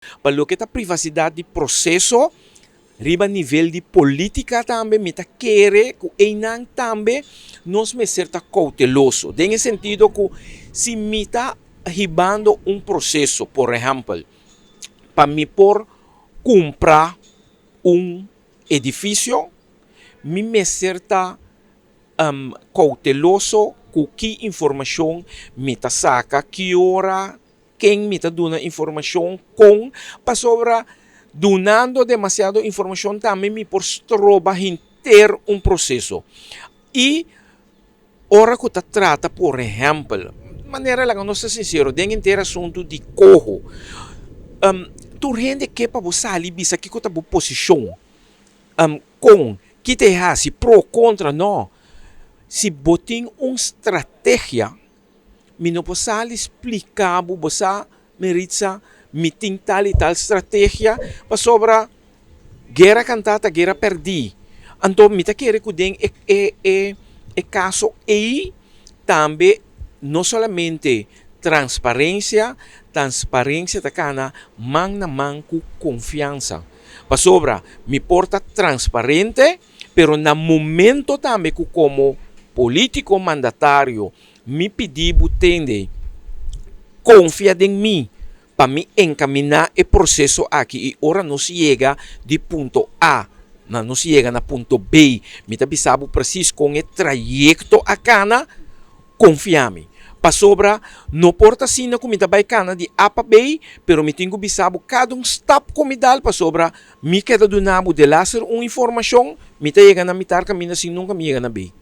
Para lo que a privacidade de processo, riba nível de política também, me tá querer que einang também nós me certa cauteloso. Em sentido que se me tá ribando um processo, por exemplo, para me por comprar um edifício, me certa cauteloso com que informação me tá saca, que hora, quem me tá dando informação com, para sobra donando demasiado informação também me por troba ter um processo. E ora que tá trata, por exemplo, maneira lá, não sei sincero, tem inteiro assunto de corro. Tu rende que para você ali, bisa que tá boa posição, com que te se pro contra não. Se botem uma estratégia, me não posso explicar, você merita me tem tal e tal estratégia para sobra guerra cantata, guerra perdi. Então, me tá querendo que é caso e também não somente transparência da cana, man na man com confiança. Para sobra, me porta transparente, pero na momento também que como político mandatário me pedir butende confia em mim para me encaminhar o processo aqui e ora não se chega de ponto A não se chega na ponto B me tá bisabo preciso com o trajeto a cana confia-me para sobra não porta sina como me vai cana de A para B pero me tenho bisabo cada stop como me dá para sobra me queda do nabo de laser uma informação me tá chega na mitar caminho assim nunca me chega na B